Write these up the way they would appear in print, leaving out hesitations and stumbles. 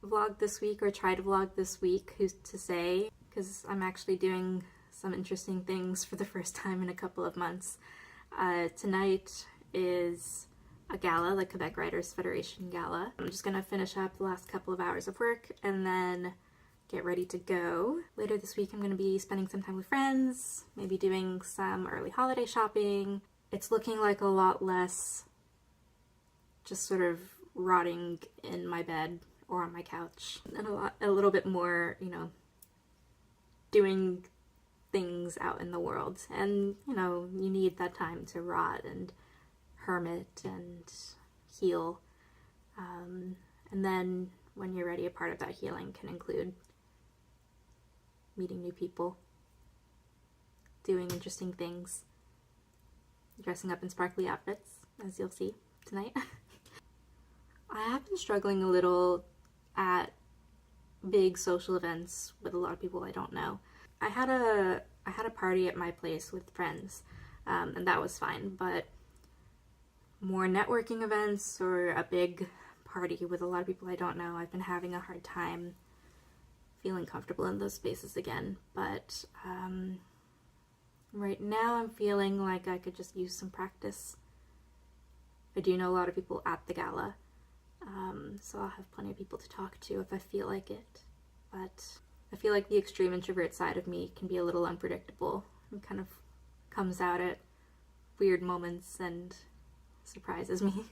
Vlog this week, or try to vlog this week, who's to say, because I'm actually doing some interesting things for the first time in a couple of months. Tonight is a gala, the Quebec Writers Federation gala. I'm just gonna finish up the last couple of hours of work and then get ready to go. Later this week I'm gonna be spending some time with friends, maybe doing some early holiday shopping. It's looking like a lot less just sort of rotting in my bed or on my couch, and a little bit more, you know, doing things out in the world. And, you know, you need that time to rot and hermit and heal. And then when you're ready, a part of that healing can include meeting new people, doing interesting things, dressing up in sparkly outfits, as you'll see tonight. I have been struggling a little at big social events with a lot of people I don't know. I had a party at my place with friends, and that was fine, but more networking events or a big party with a lot of people I don't know, I've been having a hard time feeling comfortable in those spaces again. But right now I'm feeling like I could just use some practice. I do know a lot of people at the gala, so I'll have plenty of people to talk to if I feel like it. But I feel like the extreme introvert side of me can be a little unpredictable and kind of comes out at weird moments and surprises me.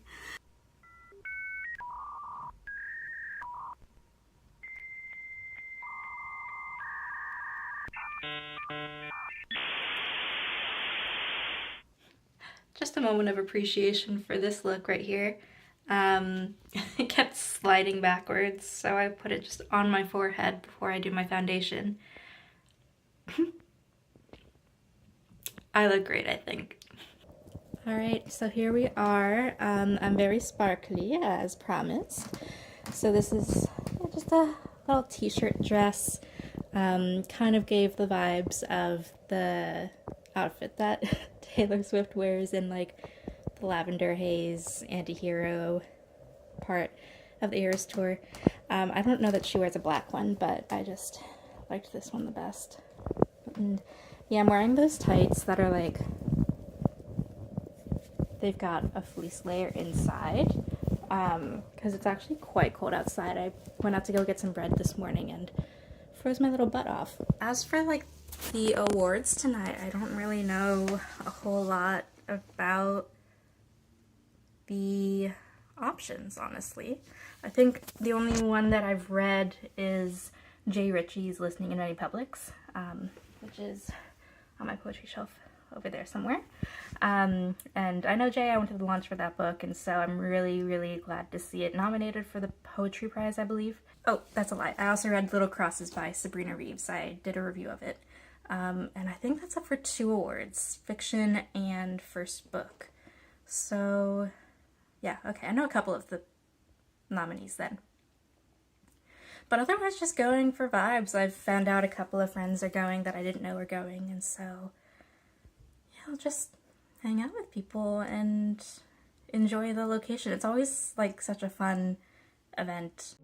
Just a moment of appreciation for this look right here. It kept sliding backwards, so I put it just on my forehead before I do my foundation. I look great, I think. Alright, so here we are. I'm very sparkly, as promised. So this is just a little t-shirt dress. Kind of gave the vibes of the outfit that Taylor Swift wears in like the Lavender Haze anti-hero part of the Eras tour. I don't know that she wears a black one, but I just liked this one the best. And yeah, I'm wearing those tights that are like, they've got a fleece layer inside, because it's actually quite cold outside. I went out to go get some bread this morning and froze my little butt off. As for like the awards tonight, I don't really know a whole lot about the options, honestly. I think the only one that I've read is Jay Ritchie's Listening in Many Publics, which is on my poetry shelf over there somewhere. And I know Jay, I went to the launch for that book, and so I'm really, really glad to see it nominated for the Poetry Prize, I believe. Oh, that's a lie. I also read Little Crosses by Sabrina Reeves. I did a review of it. And I think that's up for 2 awards, fiction and first book. So yeah, okay, I know a couple of the nominees then. But otherwise, just going for vibes. I've found out a couple of friends are going that I didn't know were going, and so yeah, I'll just hang out with people and enjoy the location. It's always like such a fun event.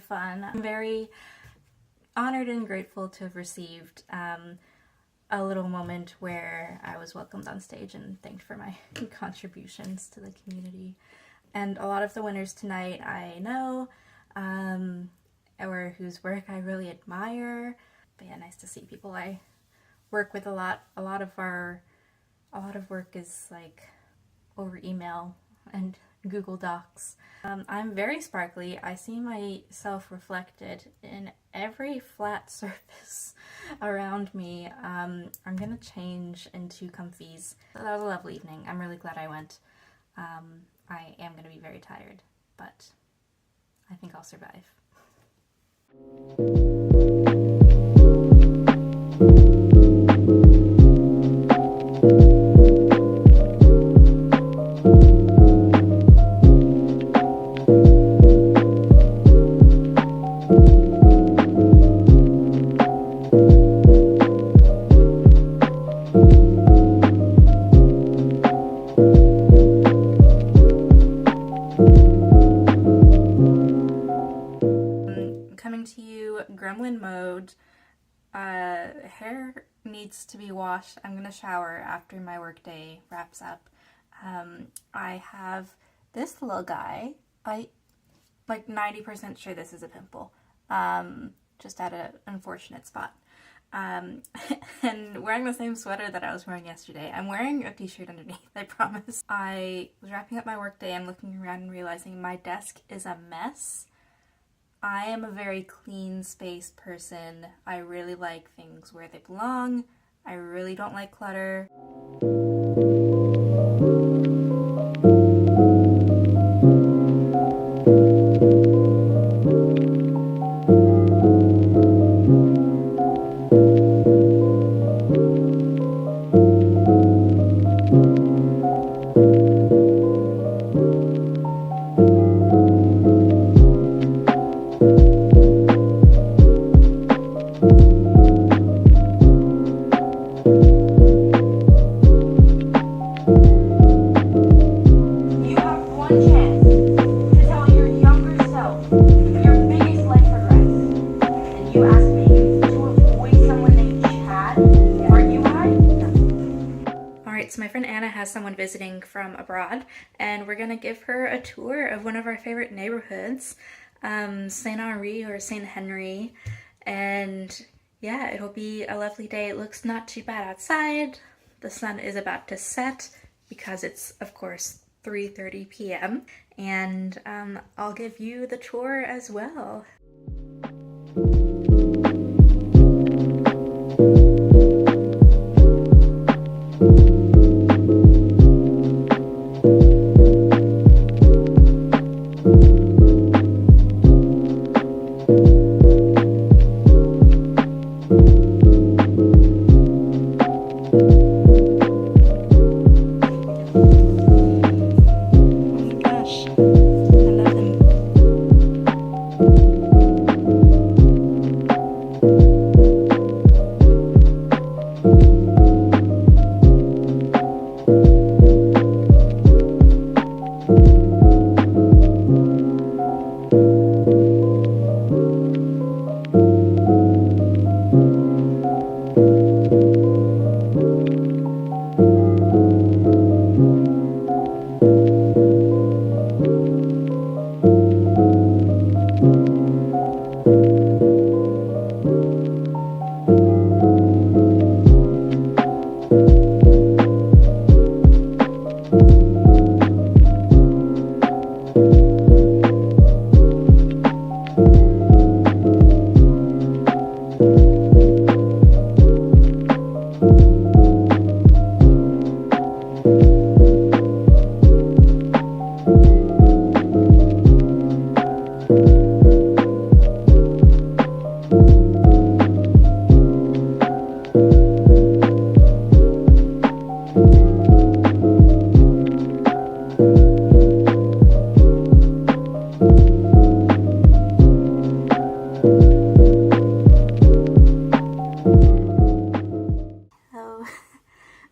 Fun. I'm very honored and grateful to have received a little moment where I was welcomed on stage and thanked for my contributions to the community. And a lot of the winners tonight I know, or whose work I really admire. But yeah, nice to see people I work with a lot. A lot of work is like over email and Google Docs. I'm very sparkly. I see myself reflected in every flat surface around me. I'm gonna change into comfies. So that was a lovely evening. I'm really glad I went. I am gonna be very tired, but I think I'll survive. Coming to you, gremlin mode. Hair needs to be washed. I'm gonna shower after my workday wraps up. I have this little guy. I like 90% sure this is a pimple. Just at an unfortunate spot. And wearing the same sweater that I was wearing yesterday. I'm wearing a t-shirt underneath, I promise. I was wrapping up my workday and looking around and realizing my desk is a mess. I am a very clean space person. I really like things where they belong. I really don't like clutter. So my friend Anna has someone visiting from abroad, and we're gonna give her a tour of one of our favorite neighborhoods, Saint Henri or Saint Henry, and yeah, it'll be a lovely day. It looks not too bad outside. The sun is about to set because it's, of course, 3:30 p.m. and I'll give you the tour as well.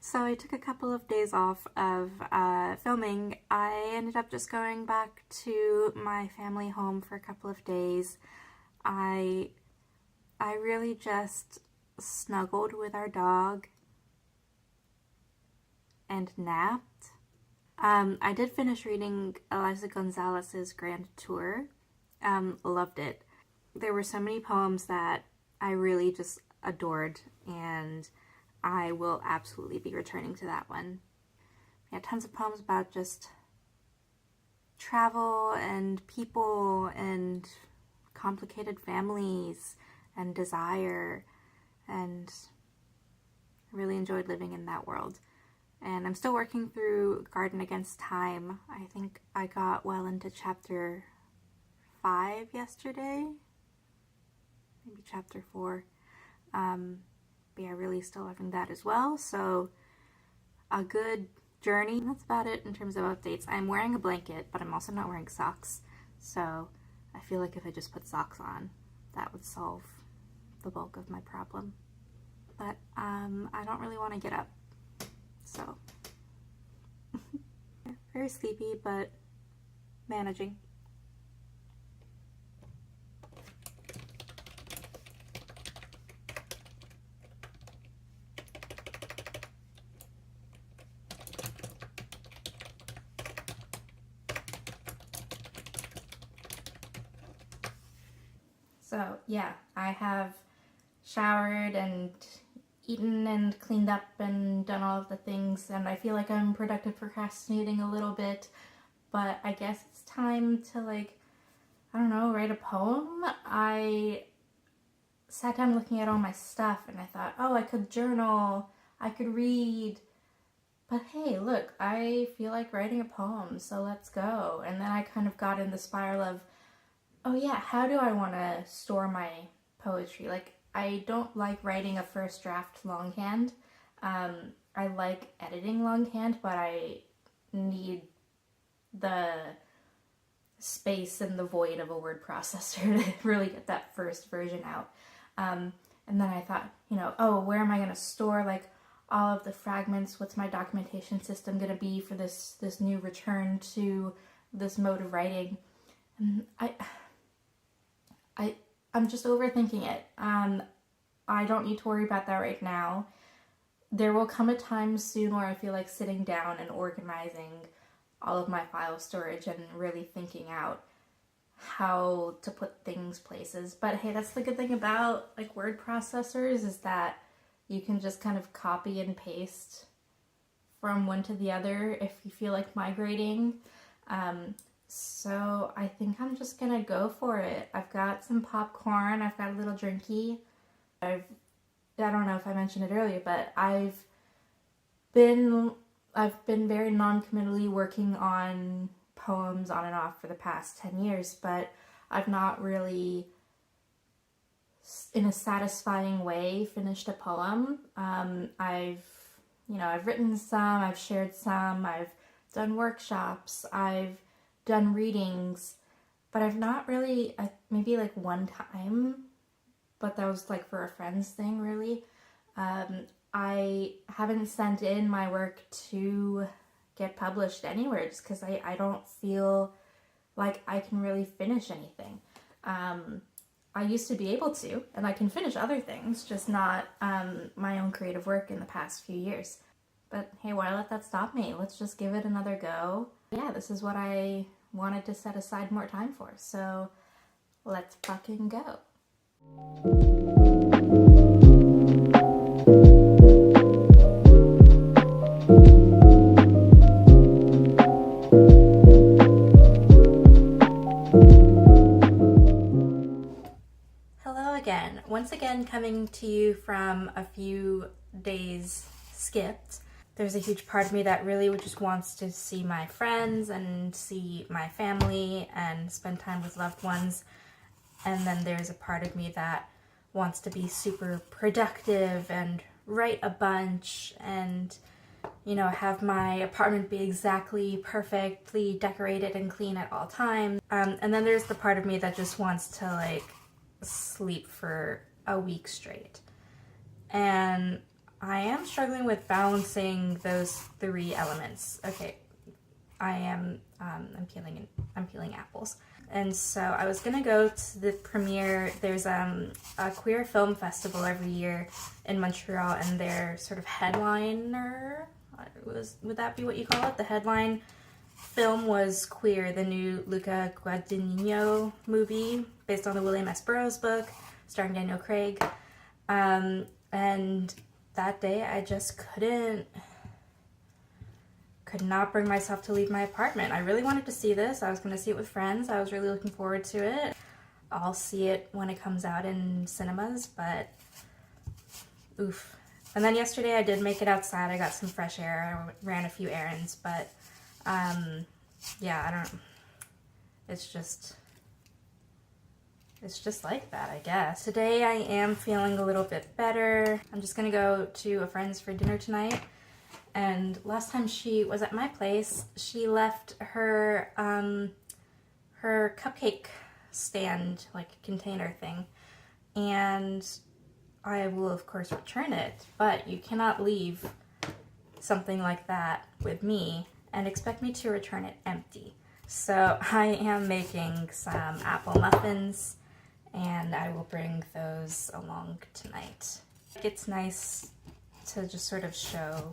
So I took a couple of days off of filming. I ended up just going back to my family home for a couple of days. I really just snuggled with our dog and napped. I did finish reading Eliza Gonzalez's Grand Tour. Loved it. There were so many poems that I really just adored, and I will absolutely be returning to that one. Yeah, tons of poems about just travel and people and complicated families and desire, and I really enjoyed living in that world. And I'm still working through Garden Against Time. I think I got well into chapter 5 yesterday, maybe chapter 4. But yeah, really still loving that as well. So a good journey. That's about it in terms of updates. I'm wearing a blanket, but I'm also not wearing socks. So I feel like if I just put socks on, that would solve the bulk of my problem. But I don't really want to get up. So very sleepy, but managing. So yeah, I have showered and eaten and cleaned up and done all of the things, and I feel like I'm productive procrastinating a little bit, but I guess it's time to, like, I don't know, write a poem. I sat down looking at all my stuff and I thought, oh, I could journal, I could read, but hey, look, I feel like writing a poem, so let's go. And then I kind of got in the spiral of, oh yeah, how do I want to store my poetry? Like, I don't like writing a first draft longhand. I like editing longhand, but I need the space and the void of a word processor to really get that first version out. And then I thought, you know, oh, where am I going to store, like, all of the fragments? What's my documentation system going to be for this new return to this mode of writing? And I'm just overthinking it. I don't need to worry about that right now. There will come a time soon where I feel like sitting down and organizing all of my file storage and really thinking out how to put things places. But hey, that's the good thing about, like, word processors, is that you can just kind of copy and paste from one to the other if you feel like migrating. So I think I'm just gonna go for it. I've got some popcorn, I've got a little drinky. I don't know if I mentioned it earlier, but I've been very non-committally working on poems on and off for the past 10 years, but I've not really, in a satisfying way, finished a poem. I've written some, I've shared some, I've done workshops, I've done readings, but I've not really, maybe like one time, but that was like for a friend's thing, really. I haven't sent in my work to get published anywhere just because I don't feel like I can really finish anything. I used to be able to, and I can finish other things, just not my own creative work in the past few years. But hey, why let that stop me? Let's just give it another go. Yeah, this is what I wanted to set aside more time for, so let's fucking go. Hello again. Once again, coming to you from a few days skipped. There's a huge part of me that really just wants to see my friends and see my family and spend time with loved ones. And then there's a part of me that wants to be super productive and write a bunch and, you know, have my apartment be exactly perfectly decorated and clean at all times. And then there's the part of me that just wants to, like, sleep for a week straight. And I am struggling with balancing those three elements. Okay, I'm peeling apples. And so I was gonna go to the premiere. There's a queer film festival every year in Montreal, and their sort of headliner, would that be what you call it? The headline film was Queer, the new Luca Guadagnino movie based on the William S. Burroughs book, starring Daniel Craig. And that day I just could not bring myself to leave my apartment. I really wanted to see this. I was going to see it with friends. I was really looking forward to it. I'll see it when it comes out in cinemas, but oof. And then yesterday I did make it outside. I got some fresh air. I ran a few errands, but yeah, it's just like that, I guess. Today I am feeling a little bit better. I'm just gonna go to a friend's for dinner tonight. And last time she was at my place, she left her her cupcake stand, like container thing, and I will of course return it, but you cannot leave something like that with me and expect me to return it empty. So I am making some apple muffins, and I will bring those along tonight. It's nice to just sort of show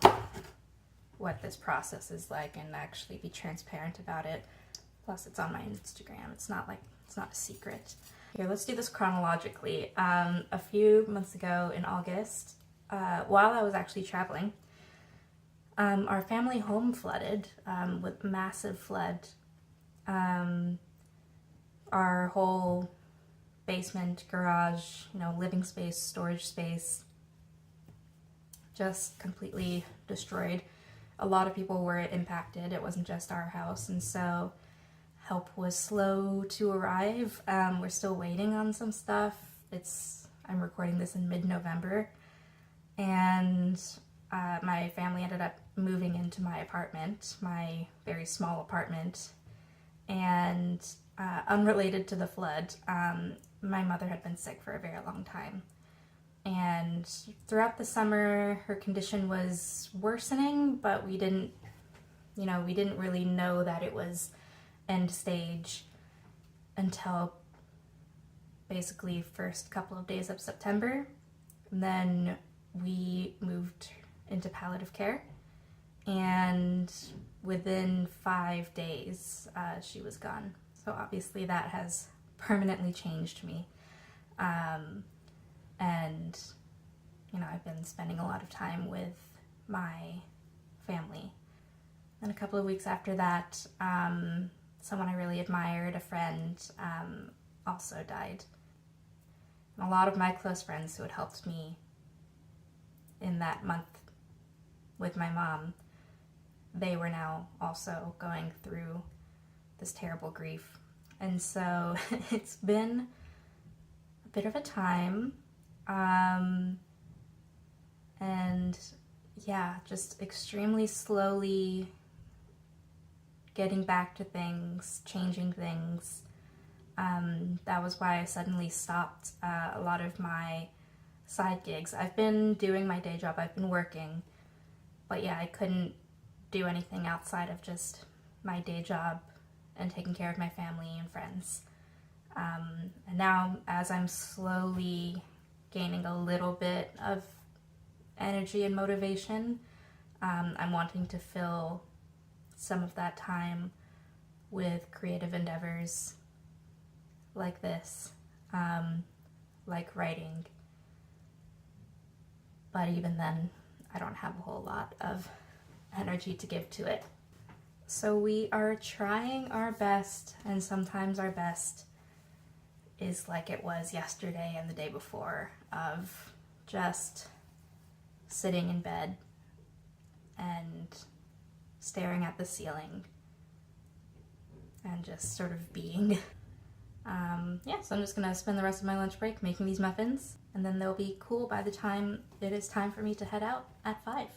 what this process is like and actually be transparent about it. Plus it's on my Instagram. It's not a secret. Here, let's do this chronologically. A few months ago in August, while I was actually traveling, our family home flooded with massive flood. Our whole basement, garage, living space, storage space, just completely destroyed. A lot of people were impacted. It wasn't just our house, and so help was slow to arrive. We're still waiting on some stuff. I'm recording this in mid-November, and my family ended up moving into my apartment, my very small apartment, and unrelated to the flood, my mother had been sick for a very long time. And throughout the summer, her condition was worsening, but we didn't really know that it was end stage until basically first couple of days of September. And then we moved into palliative care, and within 5 days, she was gone. So obviously that has permanently changed me. And I've been spending a lot of time with my family. And a couple of weeks after that, someone I really admired, a friend, also died. And a lot of my close friends who had helped me in that month with my mom, they were now also going through this terrible grief. And so it's been a bit of a time. And yeah, just extremely slowly getting back to things, changing things. That was why I suddenly stopped a lot of my side gigs. I've been doing my day job, I've been working, but yeah, I couldn't do anything outside of just my day job and taking care of my family and friends. And now, as I'm slowly gaining a little bit of energy and motivation, I'm wanting to fill some of that time with creative endeavors like this, like writing. But even then, I don't have a whole lot of energy to give to it. So we are trying our best, and sometimes our best is like it was yesterday and the day before, of just sitting in bed and staring at the ceiling and just sort of being. Yeah, so I'm just gonna spend the rest of my lunch break making these muffins, and then they'll be cool by the time it is time for me to head out at 5.